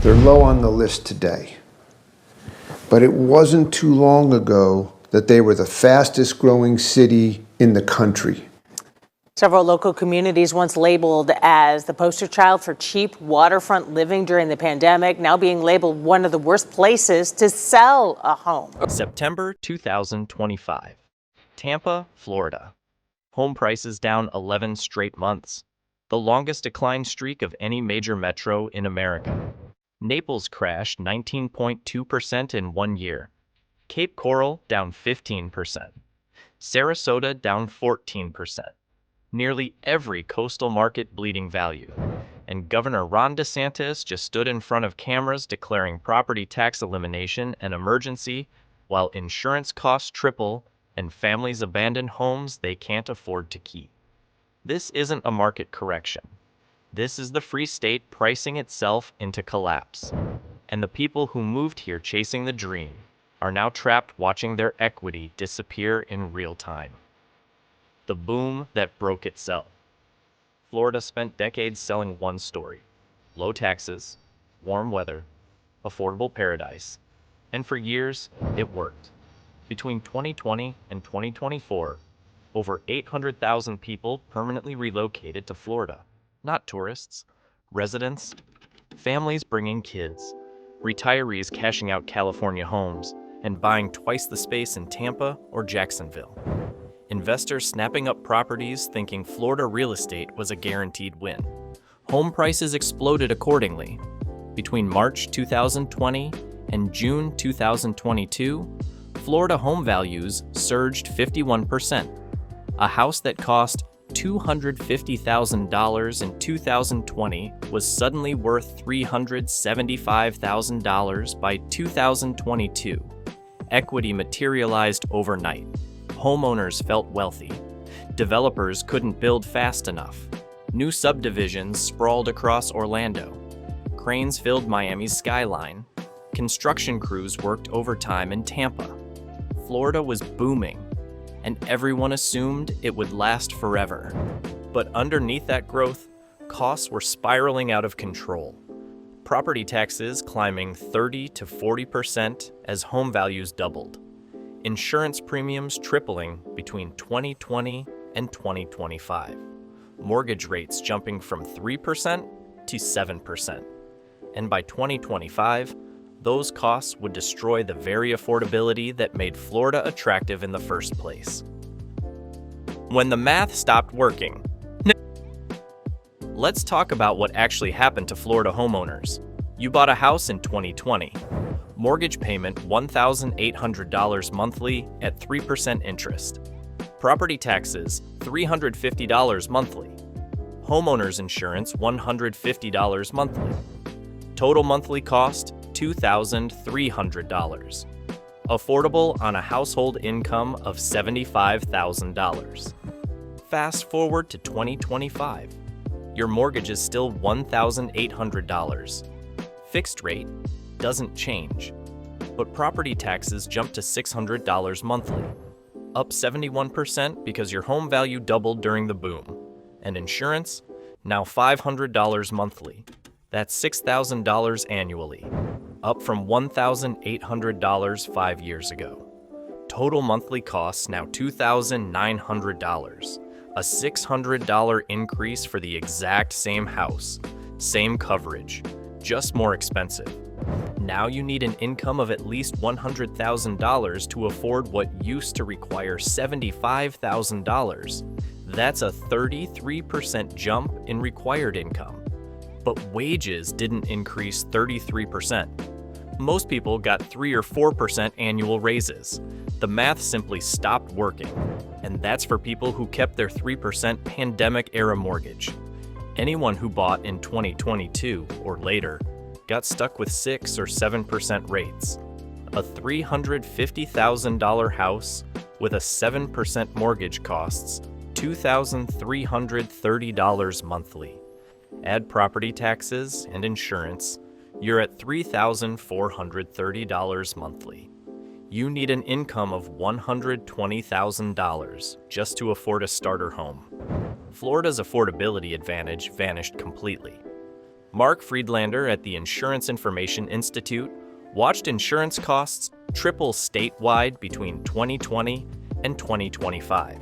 They're low on the list today. But it wasn't too long ago that they were the fastest growing city in the country. Several local communities once labeled as the poster child for cheap waterfront living during the pandemic, now being labeled one of the worst places to sell a home. September 2025. Tampa, Florida. Home prices down 11 straight months, the longest decline streak of any major metro in America. Naples crashed 19.2% in 1 year. Cape Coral down 15%. Sarasota down 14%. Nearly every coastal market bleeding value. And Governor Ron DeSantis just stood in front of cameras declaring property tax elimination an emergency, while insurance costs triple and families abandon homes they can't afford to keep. This isn't a market correction. This is the free state pricing itself into collapse. And the people who moved here chasing the dream are now trapped watching their equity disappear in real time. The boom that broke itself. Florida spent decades selling one story: low taxes, warm weather, affordable paradise. And for years, it worked. Between 2020 and 2024, over 800,000 people permanently relocated to Florida. Not tourists, residents, families bringing kids, retirees cashing out California homes and buying twice the space in Tampa or Jacksonville. Investors snapping up properties thinking Florida real estate was a guaranteed win. Home prices exploded accordingly. Between March 2020 and June 2022, Florida home values surged 51%. A house that cost $250,000 in 2020 was suddenly worth $375,000 by 2022. Equity materialized overnight. Homeowners felt wealthy. Developers couldn't build fast enough. New subdivisions sprawled across Orlando. Cranes filled Miami's skyline. Construction crews worked overtime in Tampa. Florida was booming, and everyone assumed it would last forever. But underneath that growth, costs were spiraling out of control. Property taxes climbing 30 to 40% as home values doubled. Insurance premiums tripling between 2020 and 2025. Mortgage rates jumping from 3% to 7%. And by 2025, those costs would destroy the very affordability that made Florida attractive in the first place. When the math stopped working, let's talk about what actually happened to Florida homeowners. You bought a house in 2020. Mortgage payment $1,800 monthly at 3% interest. Property taxes $350 monthly. Homeowners insurance $150 monthly. Total monthly cost $2,300. Affordable on a household income of $75,000. Fast forward to 2025. Your mortgage is still $1,800. Fixed rate doesn't change, but property taxes jump to $600 monthly, up 71% because your home value doubled during the boom, and insurance, now $500 monthly. That's $6,000 annually, up from $1,800 5 years ago. Total monthly costs now $2,900, a $600 increase for the exact same house, same coverage, just more expensive. Now you need an income of at least $100,000 to afford what used to require $75,000. That's a 33% jump in required income. But wages didn't increase 33%. Most people got 3 or 4% annual raises. The math simply stopped working. And that's for people who kept their 3% pandemic-era mortgage. Anyone who bought in 2022 or later got stuck with 6 or 7% rates. A $350,000 house with a 7% mortgage costs $2,330 monthly. Add property taxes and insurance, you're at $3,430 monthly. You need an income of $120,000 just to afford a starter home. Florida's affordability advantage vanished completely. Mark Friedlander at the Insurance Information Institute watched insurance costs triple statewide between 2020 and 2025.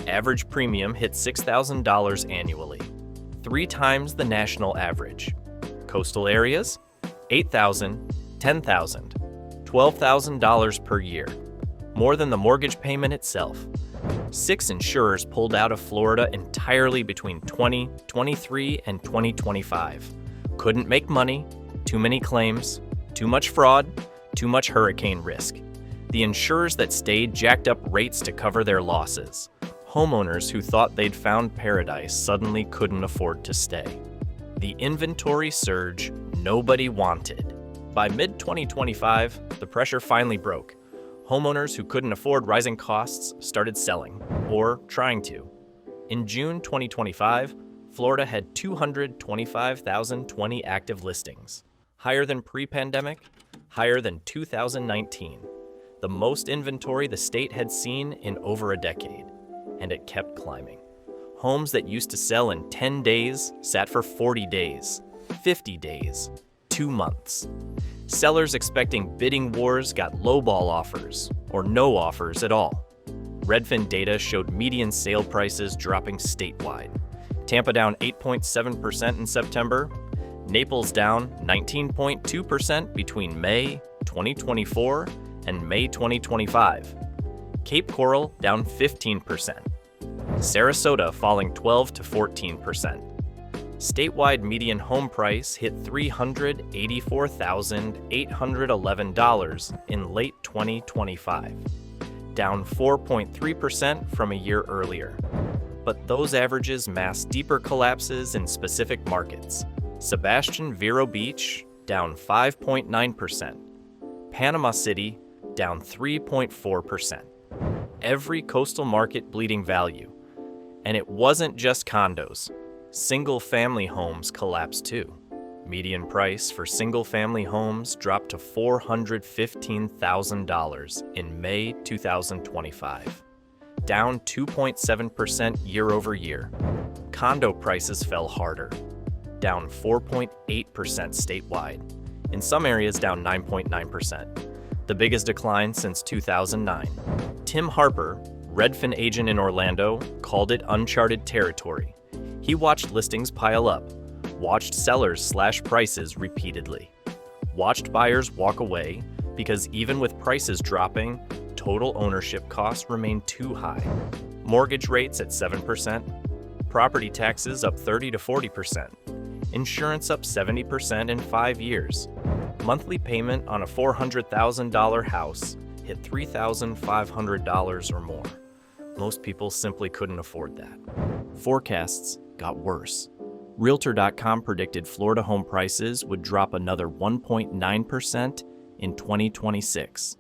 Average premium hit $6,000 annually, 3 times the national average. Coastal areas, $8,000, $10,000, $12,000 per year, more than the mortgage payment itself. 6 insurers pulled out of Florida entirely between 2023 and 2025. Couldn't make money, too many claims, too much fraud, too much hurricane risk. The insurers that stayed jacked up rates to cover their losses. Homeowners who thought they'd found paradise suddenly couldn't afford to stay. The inventory surge nobody wanted. By mid-2025, the pressure finally broke. Homeowners who couldn't afford rising costs started selling, or trying to. In June 2025, Florida had 225,020 active listings. Higher than pre-pandemic, higher than 2019. The most inventory the state had seen in over a decade, and it kept climbing. Homes that used to sell in 10 days sat for 40 days, 50 days, 2 months. Sellers expecting bidding wars got lowball offers, or no offers at all. Redfin data showed median sale prices dropping statewide. Tampa down 8.7% in September, Naples down 19.2% between May 2024 and May 2025. Cape Coral down 15%. Sarasota falling 12 to 14%. Statewide median home price hit $384,811 in late 2025, down 4.3% from a year earlier. But those averages mask deeper collapses in specific markets. Sebastian Vero Beach, down 5.9%. Panama City, down 3.4%. Every coastal market bleeding value. And it wasn't just condos. Single-family homes collapsed too. Median price for single-family homes dropped to $415,000 in May 2025, down 2.7% year over year. Condo prices fell harder, down 4.8% statewide. In some areas, down 9.9%, the biggest decline since 2009. Tim Harper, Redfin agent in Orlando, called it uncharted territory. He watched listings pile up, watched sellers slash prices repeatedly, watched buyers walk away because even with prices dropping, total ownership costs remained too high. Mortgage rates at 7%, property taxes up 30 to 40%, insurance up 70% in 5 years. Monthly payment on a $400,000 house hit $3,500 or more. Most people simply couldn't afford that. Forecasts got worse. Realtor.com predicted Florida home prices would drop another 1.9% in 2026.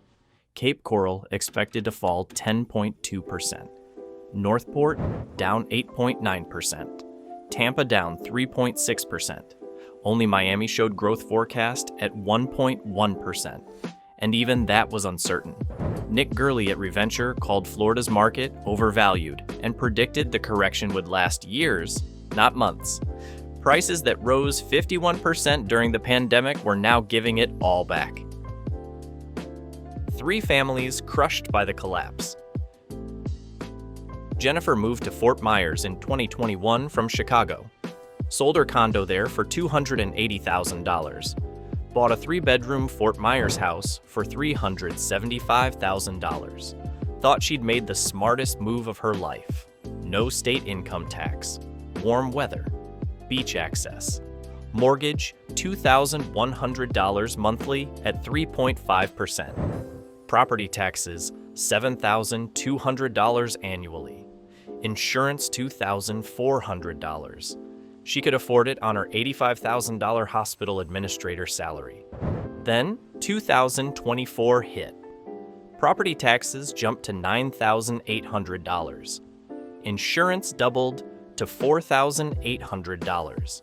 Cape Coral expected to fall 10.2%. Northport down 8.9%. Tampa down 3.6%. Only Miami showed growth forecast at 1.1%. And even that was uncertain. Nick Gurley at Reventure called Florida's market overvalued and predicted the correction would last years, not months. Prices that rose 51% during the pandemic were now giving it all back. 3 families crushed by the collapse. Jennifer moved to Fort Myers in 2021 from Chicago. Sold her condo there for $280,000. Bought a 3-bedroom Fort Myers house for $375,000. Thought she'd made the smartest move of her life. No state income tax, warm weather, beach access. Mortgage, $2,100 monthly at 3.5%. Property taxes, $7,200 annually. Insurance, $2,400. She could afford it on her $85,000 hospital administrator salary. Then, 2024 hit. Property taxes jumped to $9,800. Insurance doubled to $4,800,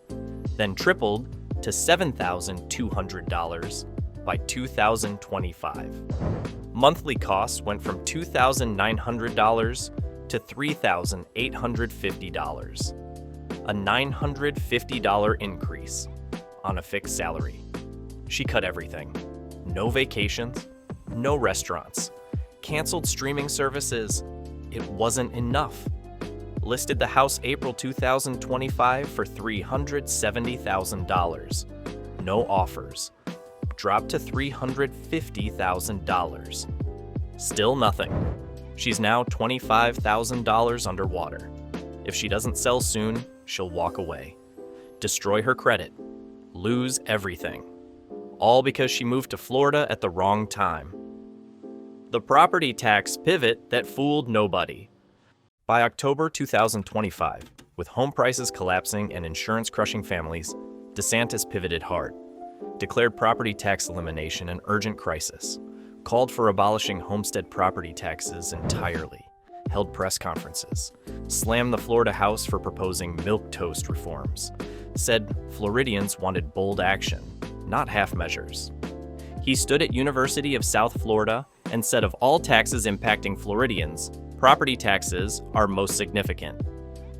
then tripled to $7,200 by 2025. Monthly costs went from $2,900 to $3,850. A $950 increase. on a fixed salary. She cut everything. No vacations, no restaurants, canceled streaming services. It wasn't enough. Listed the house April 2025 for $370,000. No offers. Dropped to $350,000. Still nothing. She's now $25,000 underwater. If she doesn't sell soon, she'll walk away. Destroy her credit. Lose everything. All because she moved to Florida at the wrong time. The property tax pivot that fooled nobody. By October 2025, with home prices collapsing and insurance crushing families, DeSantis pivoted hard, declared property tax elimination an urgent crisis, called for abolishing homestead property taxes entirely, held press conferences, slammed the Florida House for proposing milquetoast reforms, said Floridians wanted bold action, not half measures. He stood at University of South Florida and said of all taxes impacting Floridians, property taxes are most significant.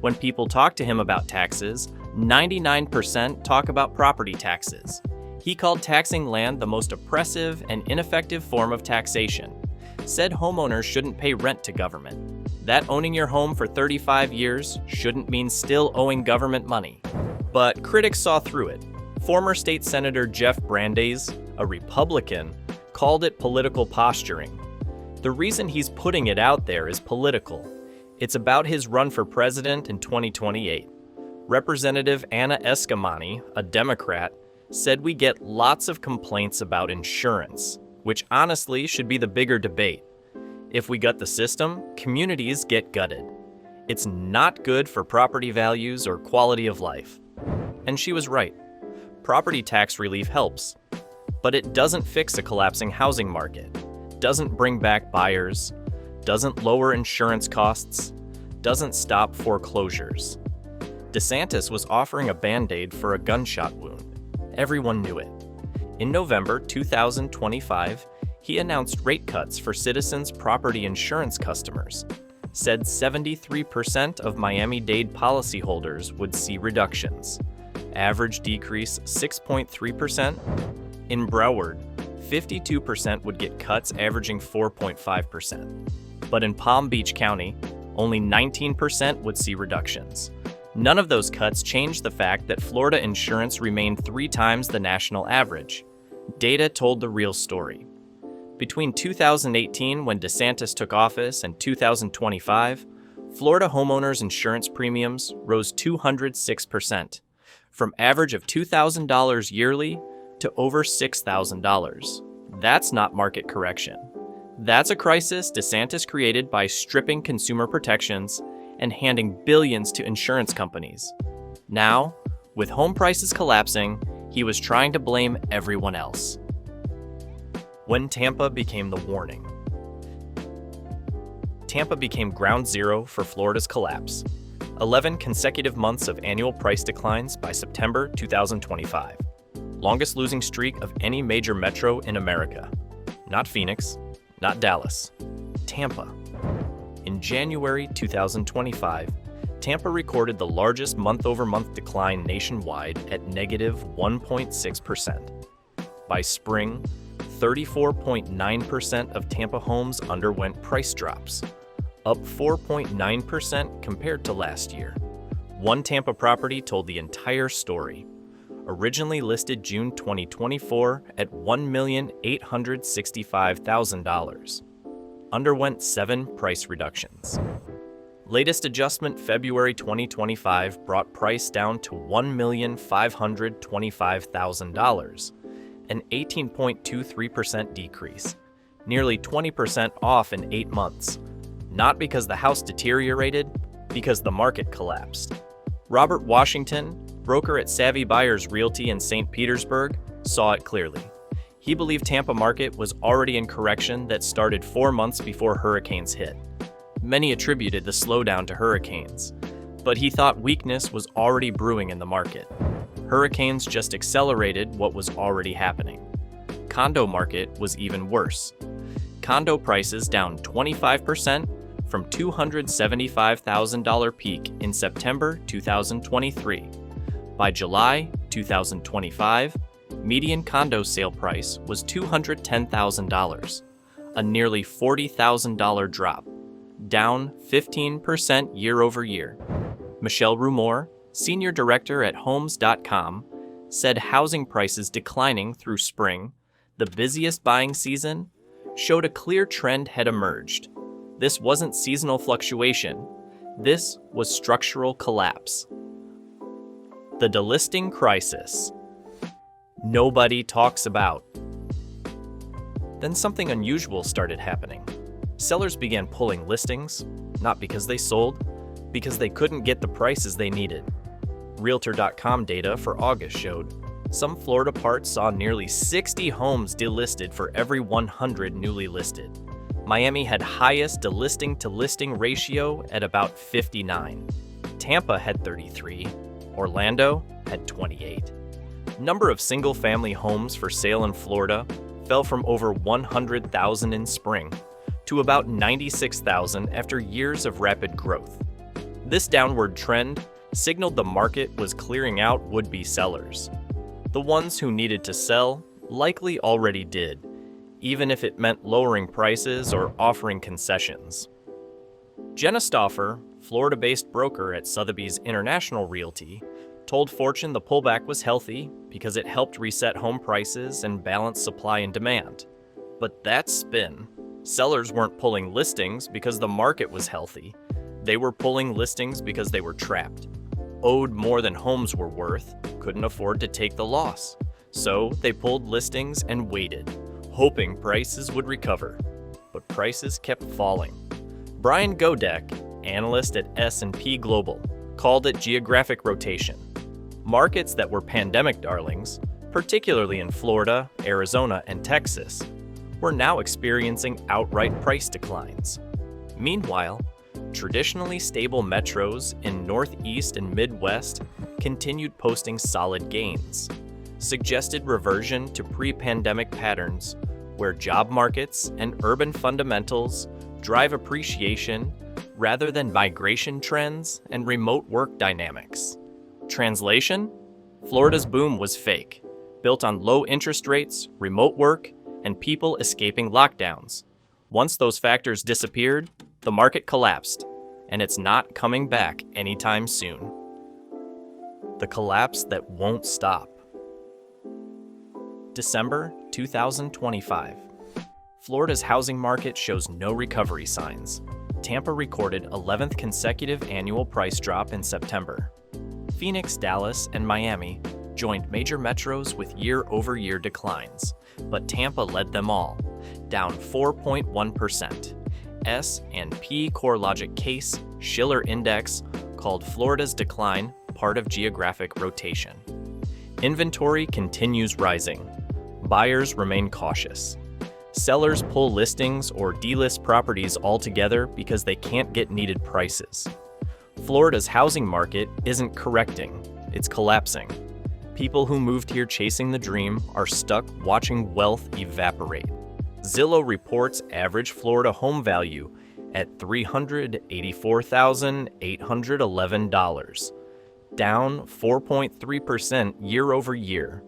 When people talk to him about taxes, 99% talk about property taxes. He called taxing land the most oppressive and ineffective form of taxation, said homeowners shouldn't pay rent to government, that owning your home for 35 years shouldn't mean still owing government money. But critics saw through it. Former State Senator Jeff Brandeis, a Republican, called it political posturing. The reason he's putting it out there is political. It's about his run for president in 2028. Representative Anna Eskamani, a Democrat, said we get lots of complaints about insurance, which honestly should be the bigger debate. If we gut the system, communities get gutted. It's not good for property values or quality of life. And she was right. Property tax relief helps, but it doesn't fix a collapsing housing market, doesn't bring back buyers, doesn't lower insurance costs, doesn't stop foreclosures. DeSantis was offering a Band-Aid for a gunshot wound. Everyone knew it. In November 2025, he announced rate cuts for Citizens property insurance customers, said 73% of Miami-Dade policyholders would see reductions. Average decrease 6.3%. In Broward, 52% would get cuts averaging 4.5%. But in Palm Beach County, only 19% would see reductions. None of those cuts changed the fact that Florida insurance remained 3 times the national average. Data told the real story. Between 2018, when DeSantis took office, and 2025, Florida homeowners' insurance premiums rose 206%, from average of $2,000 yearly to over $6,000. That's not market correction. That's a crisis DeSantis created by stripping consumer protections and handing billions to insurance companies. Now, with home prices collapsing, he was trying to blame everyone else. When Tampa became the warning. Tampa became ground zero for Florida's collapse. 11 consecutive months of annual price declines by September 2025. Longest losing streak of any major metro in America. Not Phoenix, not Dallas, Tampa. In January 2025, Tampa recorded the largest month-over-month decline nationwide at negative 1.6%. By spring, 34.9% of Tampa homes underwent price drops, up 4.9% compared to last year. One Tampa property told the entire story. Originally listed June 2024 at $1,865,000. Underwent 7 price reductions. Latest adjustment February 2025 brought price down to $1,525,000, an 18.23% decrease, nearly 20% off in 8 months. Not because the house deteriorated, because the market collapsed. Robert Washington, broker at Savvy Buyers Realty in St. Petersburg, saw it clearly. He believed Tampa market was already in correction that started 4 months before hurricanes hit. Many attributed the slowdown to hurricanes, but he thought weakness was already brewing in the market. Hurricanes just accelerated what was already happening. Condo market was even worse. Condo prices down 25% from $275,000 peak in September 2023. By July, 2025, median condo sale price was $210,000, a nearly $40,000 drop, down 15% year over year. Michelle Rumor, senior director at Homes.com, said housing prices declining through spring, the busiest buying season, showed a clear trend had emerged. This wasn't seasonal fluctuation. This was structural collapse. The delisting crisis. Nobody talks about. Then something unusual started happening. Sellers began pulling listings, not because they sold, because they couldn't get the prices they needed. Realtor.com data for August showed some Florida parts saw nearly 60 homes delisted for every 100 newly listed. Miami had highest delisting to listing ratio at about 59. Tampa had 33. Orlando had 28. Number of single-family homes for sale in Florida fell from over 100,000 in spring to about 96,000 after years of rapid growth. This downward trend signaled the market was clearing out would-be sellers. The ones who needed to sell likely already did, even if it meant lowering prices or offering concessions. Jenna Stauffer, Florida-based broker at Sotheby's International Realty, told Fortune the pullback was healthy because it helped reset home prices and balance supply and demand. But that's spin. Sellers weren't pulling listings because the market was healthy. They were pulling listings because they were trapped, owed more than homes were worth, couldn't afford to take the loss. So they pulled listings and waited, hoping prices would recover. But prices kept falling. Brian Godek, analyst at S&P Global, called it geographic rotation. Markets that were pandemic darlings, particularly in Florida, Arizona, and Texas, were now experiencing outright price declines. Meanwhile, traditionally stable metros in Northeast and Midwest continued posting solid gains, suggested reversion to pre-pandemic patterns where job markets and urban fundamentals drive appreciation rather than migration trends and remote work dynamics. Translation? Florida's boom was fake, built on low interest rates, remote work, and people escaping lockdowns. Once those factors disappeared, the market collapsed, and it's not coming back anytime soon. The collapse that won't stop. December 2025. Florida's housing market shows no recovery signs. Tampa recorded 11th consecutive annual price drop in September. Phoenix, Dallas, and Miami joined major metros with year-over-year declines, but Tampa led them all, down 4.1%. S&P CoreLogic Case Shiller Index called Florida's decline part of geographic rotation. Inventory continues rising. Buyers remain cautious. Sellers pull listings or delist properties altogether because they can't get needed prices. Florida's housing market isn't correcting, it's collapsing. People who moved here chasing the dream are stuck watching wealth evaporate. Zillow reports average Florida home value at $384,811, down 4.3% year over year.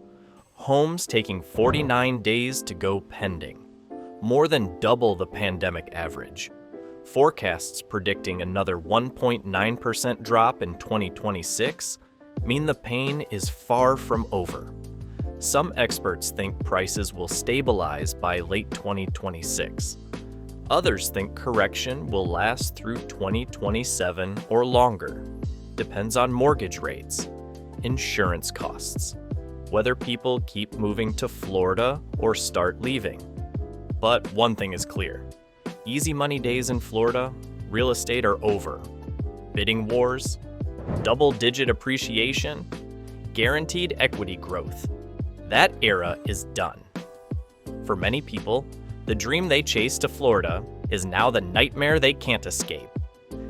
Homes taking 49 days to go pending, more than double the pandemic average. Forecasts predicting another 1.9% drop in 2026 mean the pain is far from over. Some experts think prices will stabilize by late 2026. Others think correction will last through 2027 or longer. Depends on mortgage rates, insurance costs, whether people keep moving to Florida or start leaving. But one thing is clear. Easy money days in Florida, real estate are over. Bidding wars, double-digit appreciation, guaranteed equity growth. That era is done. For many people, the dream they chased to Florida is now the nightmare they can't escape.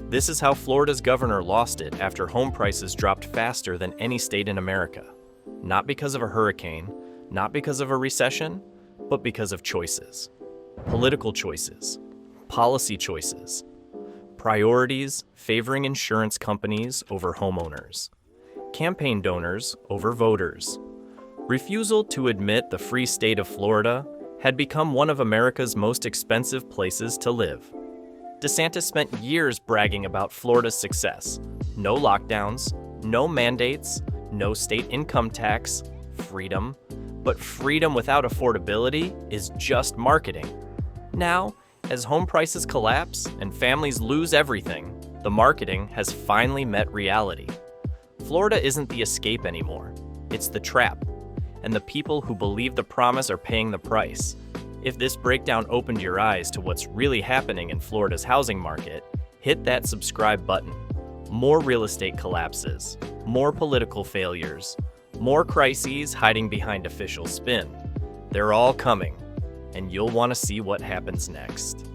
This is how Florida's governor lost it after home prices dropped faster than any state in America. Not because of a hurricane, not because of a recession, but because of choices. Political choices, policy choices, priorities favoring insurance companies over homeowners, campaign donors over voters. Refusal to admit the free state of Florida had become one of America's most expensive places to live. DeSantis spent years bragging about Florida's success. No lockdowns, no mandates, no state income tax, freedom. But freedom without affordability is just marketing. Now, as home prices collapse and families lose everything, the marketing has finally met reality. Florida isn't the escape anymore. It's the trap. And the people who believe the promise are paying the price. If this breakdown opened your eyes to what's really happening in Florida's housing market, hit that subscribe button. More real estate collapses, more political failures, more crises hiding behind official spin. They're all coming, and you'll want to see what happens next.